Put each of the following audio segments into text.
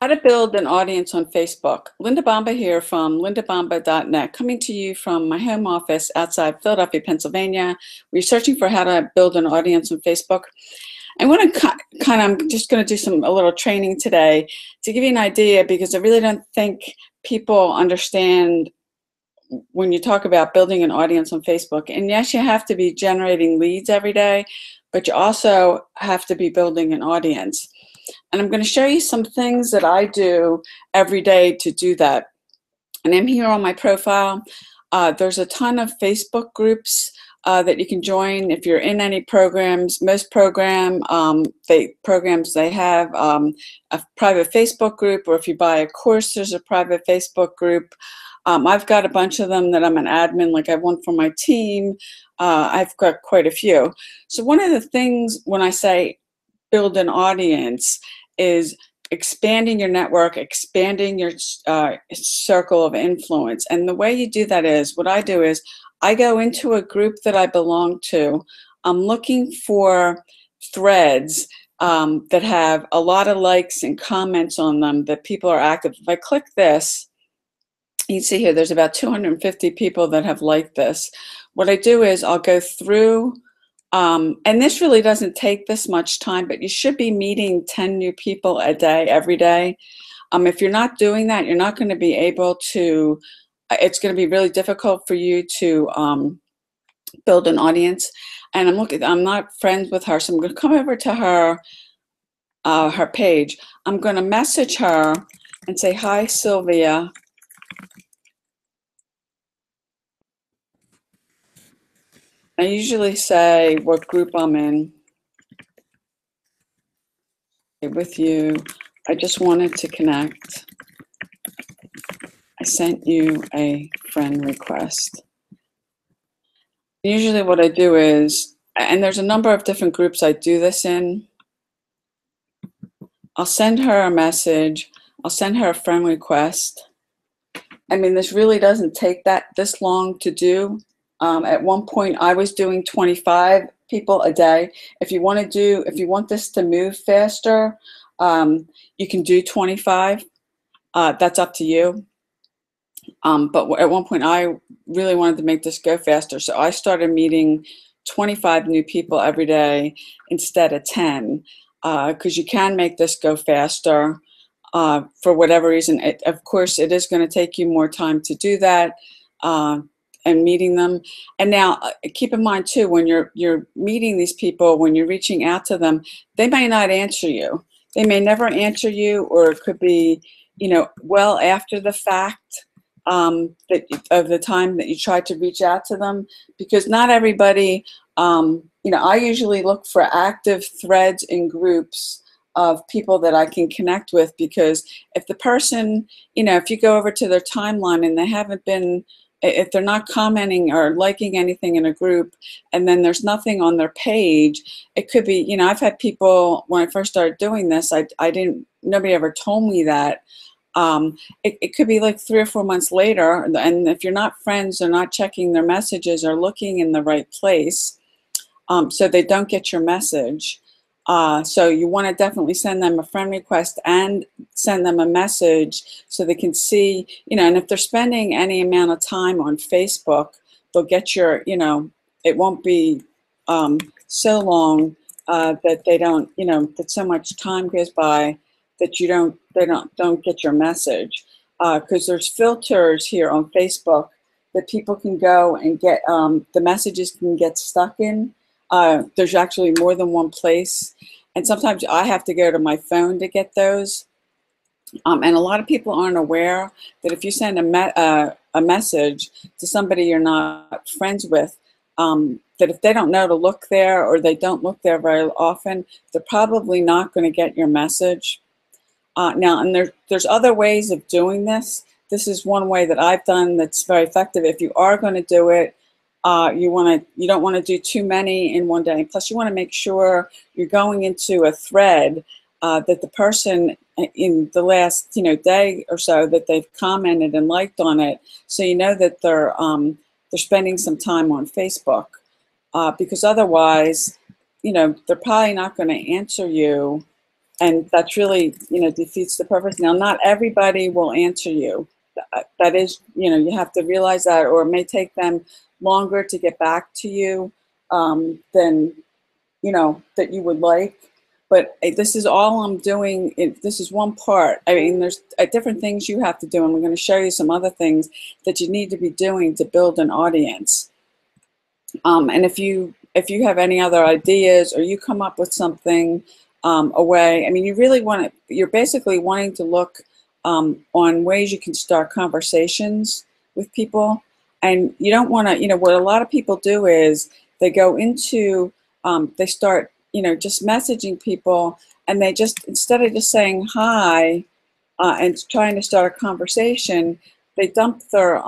How to build an audience on Facebook. Linda Bomba here from lindabomba.net, coming to you from my home office outside Philadelphia, Pennsylvania, researching for how to build an audience on Facebook. I want to I'm just going to do a little training today to give you an idea, because I really don't think people understand when you talk about building an audience on Facebook. And yes, you have to be generating leads every day, but you also have to be building an audience. And I'm going to show you some things that I do every day to do that. And I'm here on my profile. There's a ton of Facebook groups that you can join if you're in any programs. Most programs they have a private Facebook group, or if you buy a course, there's a private Facebook group. I've got a bunch of them that I'm an admin, like I have one for my team. I've got quite a few. So one of the things when I say build an audience is expanding your network, expanding your circle of influence. And the way you do that is, what I do is I go into a group that I belong to. I'm looking for threads that have a lot of likes and comments on them, that people are active. If I click this, you can see here there's about 250 people that have liked this. What I do is I'll go through, and this really doesn't take this much time, but you should be meeting 10 new people a day, every day. If you're not doing that, you're not going to be able to, it's going to be really difficult for you to build an audience. And I'm not friends with her, so I'm going to come over to her page. I'm going to message her and say, "Hi, Sylvia. I usually say what group I'm in with you. I just wanted to connect. I sent you a friend request." Usually what I do is, and there's a number of different groups I do this in, I'll send her a message. I'll send her a friend request. I mean, this really doesn't take this long to do. At one point, I was doing 25 people a day. If you want this to move faster, you can do 25. That's up to you. But at one point, I really wanted to make this go faster, so I started meeting 25 new people every day instead of 10, because you can make this go faster. For whatever reason, of course, it is going to take you more time to do that. And meeting them. And now keep in mind too, when you're meeting these people, when you're reaching out to them, they may not answer you. They may never answer you, or it could be, well after the fact of the time that you tried to reach out to them, because not everybody, I usually look for active threads in groups of people that I can connect with, because if the person, if you go over to their timeline and they haven't been, if they're not commenting or liking anything in a group, and then there's nothing on their page, it could be, I've had people, when I first started doing this, nobody ever told me that. It could be like 3 or 4 months later, and if you're not friends, they're not checking their messages or looking in the right place, so they don't get your message. So you want to definitely send them a friend request and send them a message so they can see, and if they're spending any amount of time on Facebook, they'll get your, it won't be so long that they don't, that so much time goes by that they don't get your message. Because there's filters here on Facebook that people can go and get, the messages can get stuck in. There's actually more than one place, and sometimes I have to go to my phone to get those. And a lot of people aren't aware that if you send a message to somebody you're not friends with, that if they don't know to look there, or they don't look there very often, they're probably not going to get your message. Now, and there's other ways of doing this. This is one way that I've done that's very effective. If you are going to do it, you don't want to do too many in one day. Plus, you want to make sure you're going into a thread that the person in the last day or so that they've commented and liked on it, so you know that they're spending some time on Facebook, because otherwise, they're probably not going to answer you And that's really, defeats the purpose. Now, not everybody will answer you. That is, you have to realize that, or it may take them longer to get back to you than, that you would like. But this is all I'm doing. This is one part. I mean, there's different things you have to do, and we're going to show you some other things that you need to be doing to build an audience. And if you have any other ideas, or you come up with something, a way, I mean, you really want to, you're basically wanting to look on ways you can start conversations with people. And you don't want to, what a lot of people do is they go into, they start, just messaging people, and they just, instead of just saying hi and trying to start a conversation, they dump their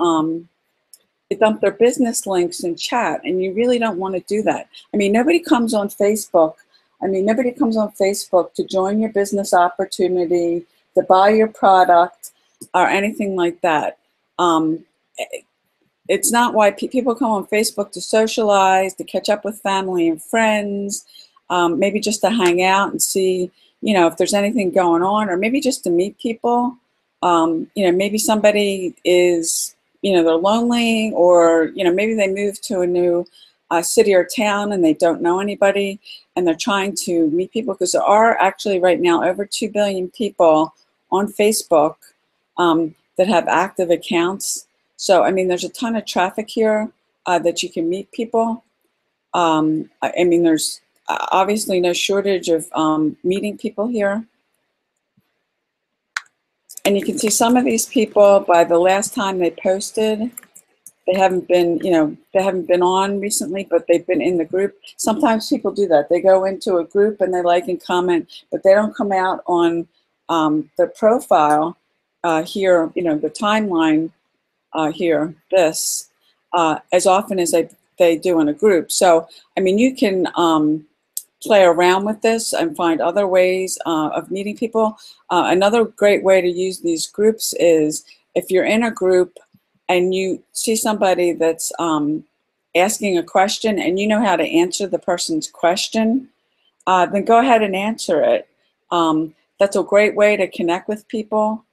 business links in chat, and you really don't want to do that. I mean, nobody comes on Facebook. Nobody comes on Facebook to join your business opportunity, to buy your product, or anything like that. It's not why people come on Facebook to socialize, to catch up with family and friends, maybe just to hang out and see, if there's anything going on, or maybe just to meet people. Maybe somebody is, they're lonely, or, maybe they moved to a new city or town and they don't know anybody, and they're trying to meet people, because there are actually right now over 2 billion people on Facebook that have active accounts. So, there's a ton of traffic here that you can meet people. There's obviously no shortage of meeting people here. And you can see some of these people, by the last time they posted, they haven't been, they haven't been on recently, but they've been in the group. Sometimes people do that. They go into a group and they like and comment, but they don't come out on their profile here, the timeline here, this, as often as they do in a group. So, you can play around with this and find other ways of meeting people. Another great way to use these groups is if you're in a group and you see somebody that's asking a question and you know how to answer the person's question, then go ahead and answer it. That's a great way to connect with people.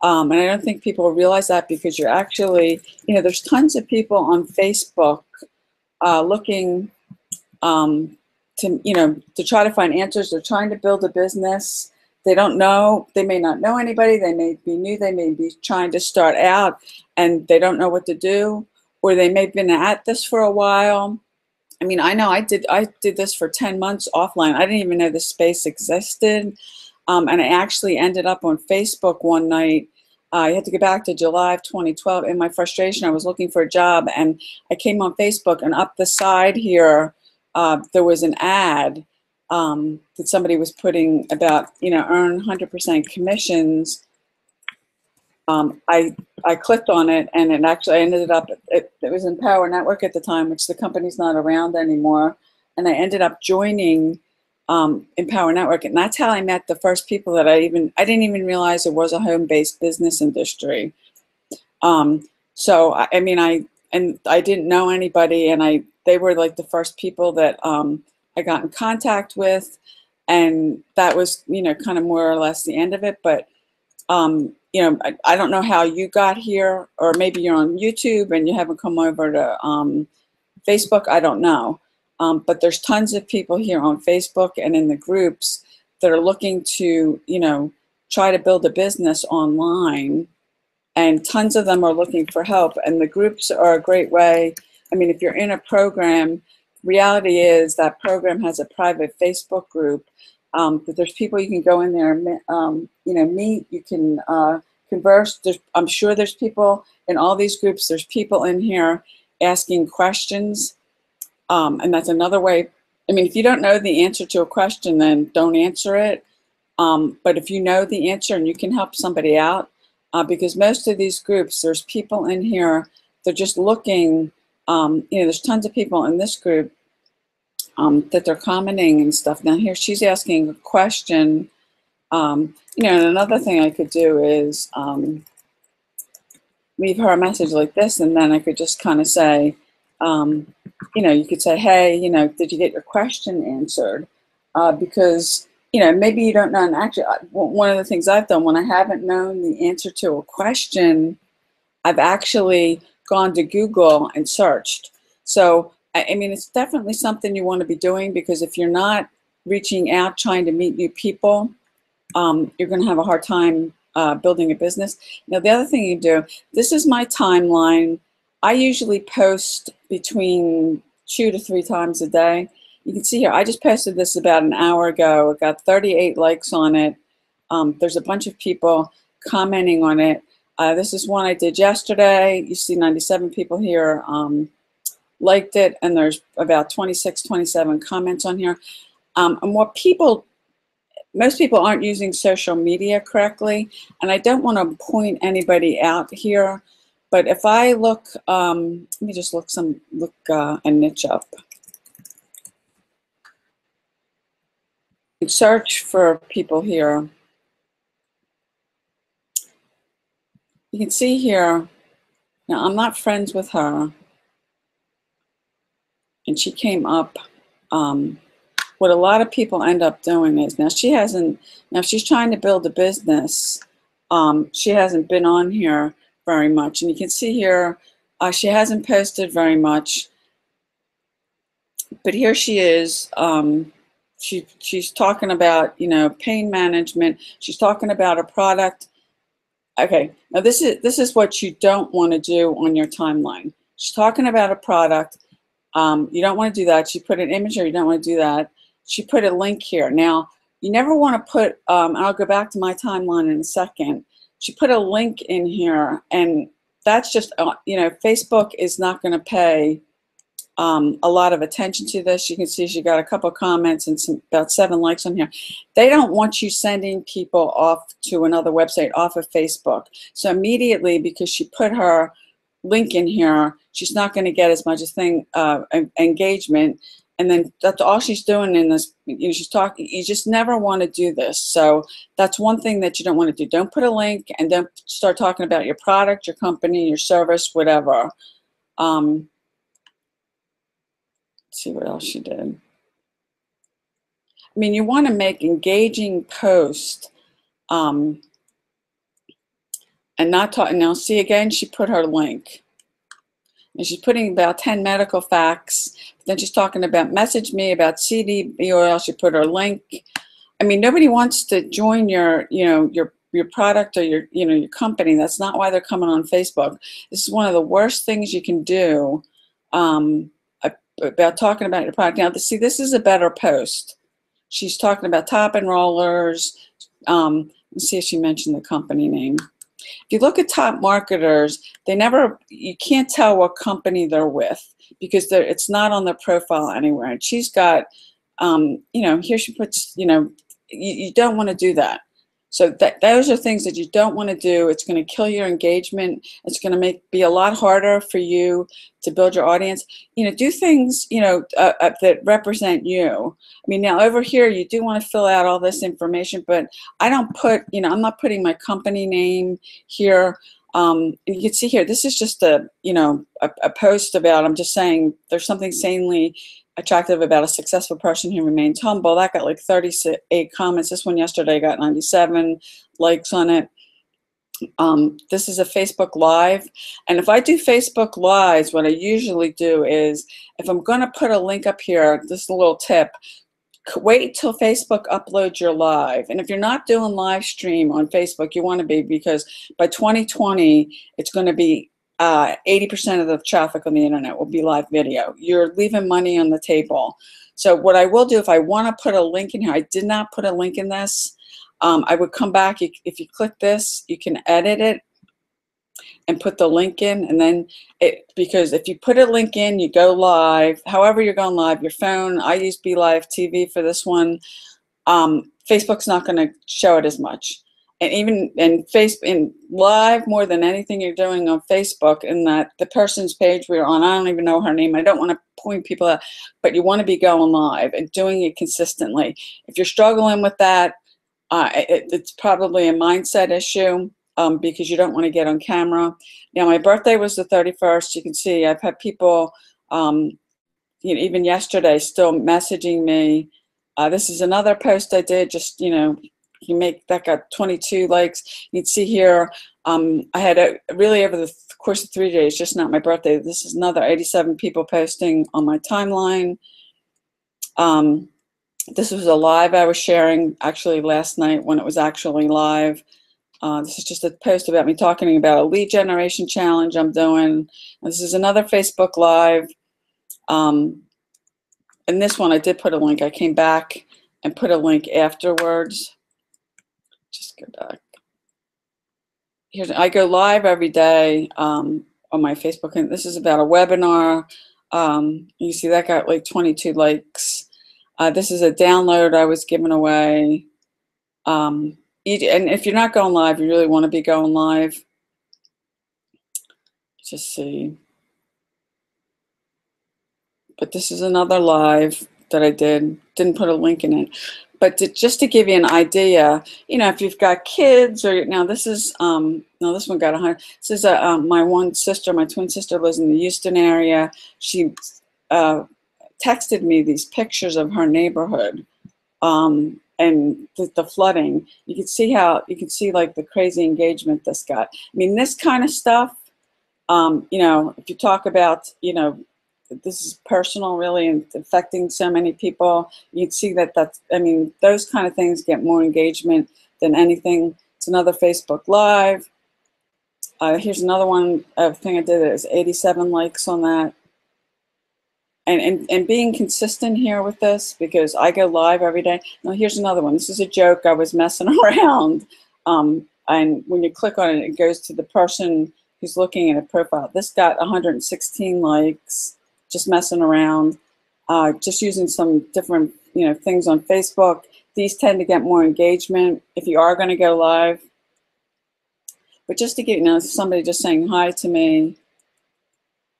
And I don't think people realize that, because you're actually, there's tons of people on Facebook looking to try to find answers. They're trying to build a business. They don't know, they may not know anybody, they may be new, they may be trying to start out and they don't know what to do, or they may have been at this for a while. I know I did this for 10 months offline. I didn't even know this space existed. And I actually ended up on Facebook one night. I had to go back to July of 2012. In my frustration, I was looking for a job, and I came on Facebook, and up the side here, there was an ad that somebody was putting about, earn 100% commissions. I clicked on it, and it actually ended up, it was Empower Network at the time, which the company's not around anymore. And I ended up joining Empower Network, and that's how I met the first people that I didn't even realize there was a home-based business industry. So I didn't know anybody, and they were like the first people that I got in contact with, and that was, kind of more or less the end of it. But I don't know how you got here, or maybe you're on YouTube and you haven't come over to Facebook. I don't know. But there's tons of people here on Facebook and in the groups that are looking to, try to build a business online, and tons of them are looking for help. And the groups are a great way. If you're in a program, reality is that program has a private Facebook group, but there's people you can go in there and, meet, you can converse. I'm sure there's people in all these groups. There's people in here asking questions. And that's another way. If you don't know the answer to a question, then don't answer it. But if you know the answer and you can help somebody out, because most of these groups, there's people in here, they're just looking, there's tons of people in this group that they're commenting and stuff. Now here she's asking a question. And another thing I could do is leave her a message like this, and then I could just kind of say, you could say, hey, did you get your question answered? Because maybe you don't know. And actually, one of the things I've done when I haven't known the answer to a question, I've actually gone to Google and searched. So, I mean, it's definitely something you want to be doing, because if you're not reaching out, trying to meet new people, you're going to have a hard time building a business. Now, the other thing you do, this is my timeline. I usually post between 2 to 3 times a day. You can see here, I just posted this about an hour ago. It got 38 likes on it. There's a bunch of people commenting on it. This is one I did yesterday. You see 97 people here liked it, and there's about 26, 27 comments on here. And what most people aren't using social media correctly, and I don't want to point anybody out here, but if I look, let me just look a niche up. Search for people here. You can see here, now I'm not friends with her, and she came up. What a lot of people end up doing is, now if she's trying to build a business, she hasn't been on here very much. And you can see here, she hasn't posted very much, but here she is. She's talking about, pain management. She's talking about a product. Okay, now this is what you don't want to do on your timeline. She's talking about a product. You don't want to do that. She put an image here. You don't want to do that. She put a link here. Now, you never want to put, and I'll go back to my timeline in a second. She put a link in here, and that's just, Facebook is not going to pay a lot of attention to this. You can see she got a couple comments and about 7 likes on here. They don't want you sending people off to another website off of Facebook. So immediately, because she put her link in here, she's not going to get as much engagement. And then that's all she's doing in this, she's talking. You just never want to do this. So that's one thing that you don't want to do. Don't put a link, and don't start talking about your product, your company, your service, whatever. Let's see what else she did. I mean, you want to make engaging posts, and not talk. Now, see again, she put her link. And she's putting about 10 medical facts. Then she's talking about message me about CBD oil. She put her link. I mean, nobody wants to join your product or your company. That's not why they're coming on Facebook. This is one of the worst things you can do about talking about your product. Now, see, this is a better post. She's talking about top enrollers. Let's see if she mentioned the company name. If you look at top marketers, you can't tell what company they're with, because it's not on their profile anywhere. And she's got, here she puts, you don't want to do that. So those are things that you don't want to do. It's going to kill your engagement. It's going to be a lot harder for you to build your audience. Do things, that represent you. I mean, now over here, you do want to fill out all this information, but I don't put, I'm not putting my company name here. And you can see here, this is just a post about, I'm just saying there's something sanely attractive about a successful person who remains humble. That got like 38 comments. This one yesterday got 97 likes on it. This is a Facebook Live. And if I do Facebook Lives, what I usually do is, if I'm going to put a link up here, this is a little tip, wait till Facebook uploads your live. And if you're not doing live stream on Facebook, you want to be, because by 2020, it's going to be 80% of the traffic on the internet will be live video. You're leaving money on the table. So what I will do, if I want to put a link in here, I did not put a link in this. I would come back. If you click this, you can edit it and put the link in. And then because if you put a link in, you go live. However you're going live, your phone. I use Be Live TV for this one. Facebook's not going to show it as much. And even in live, more than anything you're doing on Facebook, in that the person's page we're on, I don't even know her name. I don't want to point people out, but you want to be going live and doing it consistently. If you're struggling with that, it's probably a mindset issue, because you don't want to get on camera. Now, my birthday was the 31st. You can see I've had people, even yesterday, still messaging me This is another post I did, just, you make that got 22 likes. You'd see here, I had really over the course of 3 days, just not my birthday. This is another 87 people posting on my timeline. This was a live I was sharing actually last night when it was actually live. This is just a post about me talking about a lead generation challenge I'm doing. This is another Facebook Live. And this one I did put a link. I came back and put a link afterwards. Just go back. I go live every day on my Facebook, and this is about a webinar. You see that got like 22 likes. This is a download I was giving away. And if you're not going live, you really want to be going live. Just see. But this is another live that I didn't put a link in it. But just to give you an idea, if you've got kids, or now this is no, this one got 100. This is my twin sister lives in the Houston area. She texted me these pictures of her neighborhood and the flooding. You can see like the crazy engagement this got. I mean, this kind of stuff, if you talk about, this is personal really and affecting so many people, you'd see those kind of things get more engagement than anything. It's another Facebook Live. Here's another one thing I did that is 87 likes on that. And being consistent here with this, because I go live every day. Now here's another one. This is a joke. I was messing around. And when you click on it, it goes to the person who's looking at a profile. This got 116 likes. Just messing around, just using some different things on Facebook. These tend to get more engagement if you are going to go live. But just to get somebody just saying hi to me,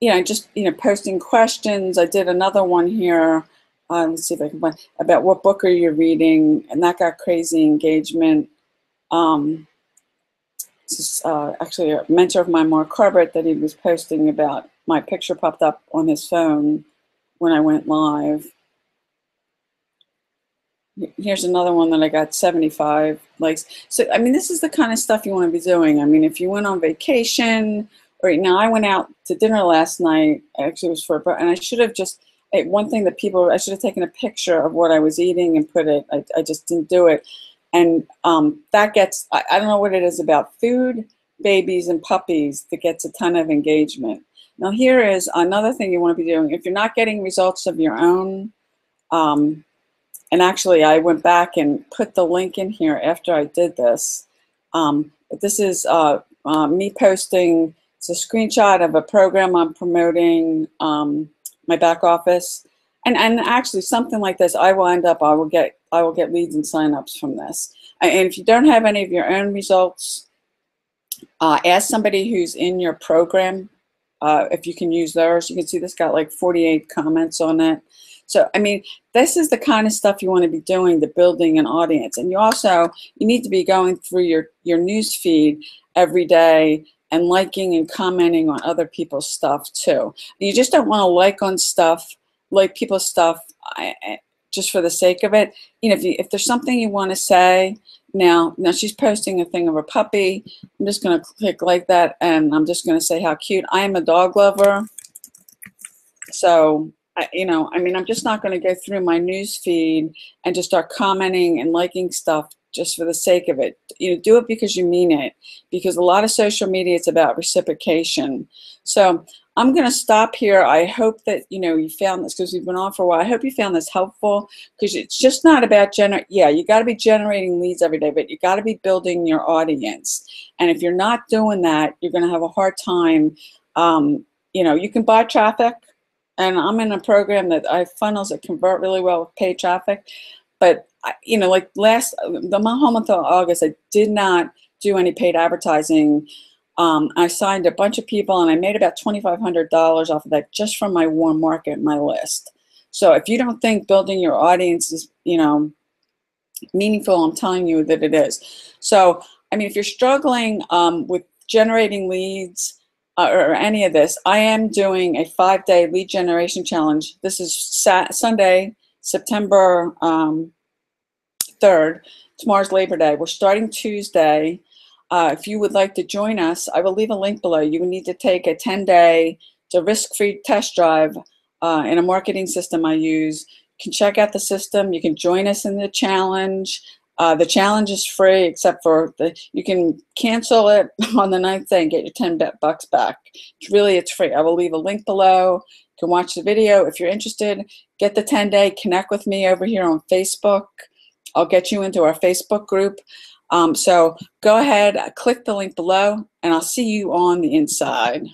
just posting questions. I did another one here. Let's see if I can find about what book are you reading, and that got crazy engagement. This is actually a mentor of mine, Mark Corbett, that he was posting about. My picture popped up on his phone when I went live. Here's another one that I got 75 likes. So, this is the kind of stuff you want to be doing. If you went on vacation, or I went out to dinner last night. Actually, it was and I should have one thing that I should have taken a picture of what I was eating and put it. I just didn't do it. And that gets, I don't know what it is about food, babies, and puppies that gets a ton of engagement. Now here is another thing you want to be doing. If you're not getting results of your own, and actually I went back and put the link in here after I did this, but this is me posting. It's a screenshot of a program I'm promoting, my back office, and actually something like this, I will get leads and signups from this. And if you don't have any of your own results, ask somebody who's in your program if you can use theirs. You can see this got like 48 comments on it. So, this is the kind of stuff you want to be doing to building an audience. And you need to be going through your news feed every day and liking and commenting on other people's stuff too. You just don't want to like people's stuff just for the sake of it. If there's something you want to say, now she's posting a thing of a puppy. I'm just going to click like that, and I'm just going to say how cute. I am a dog lover, so I'm just not going to go through my news feed and just start commenting and liking stuff just for the sake of it. Do it because you mean it, because a lot of social media, it's about reciprocation. So I'm going to stop here. I hope that you found this, because we've been on for a while. I hope you found this helpful, because it's just not about you got to be generating leads every day, but you got to be building your audience. And if you're not doing that, you're going to have a hard time. You can buy traffic, and I'm in a program that I funnels that convert really well with paid traffic. But like the whole month of August, I did not do any paid advertising. I signed a bunch of people, and I made about $2,500 off of that just from my warm market, my list. So if you don't think building your audience is, meaningful, I'm telling you that it is. So, if you're struggling with generating leads or any of this, I am doing a 5-day lead generation challenge. This is Sunday, September 3rd. Tomorrow's Labor Day. We're starting Tuesday. If you would like to join us, I will leave a link below. You will need to take a 10-day, it's a risk-free test drive in a marketing system I use. You can check out the system. You can join us in the challenge. The challenge is free, except for you can cancel it on the 9th day and get your $10 back. It's free. I will leave a link below. You can watch the video. If you're interested, get the 10-day, connect with me over here on Facebook. I'll get you into our Facebook group. So go ahead, click the link below, and I'll see you on the inside.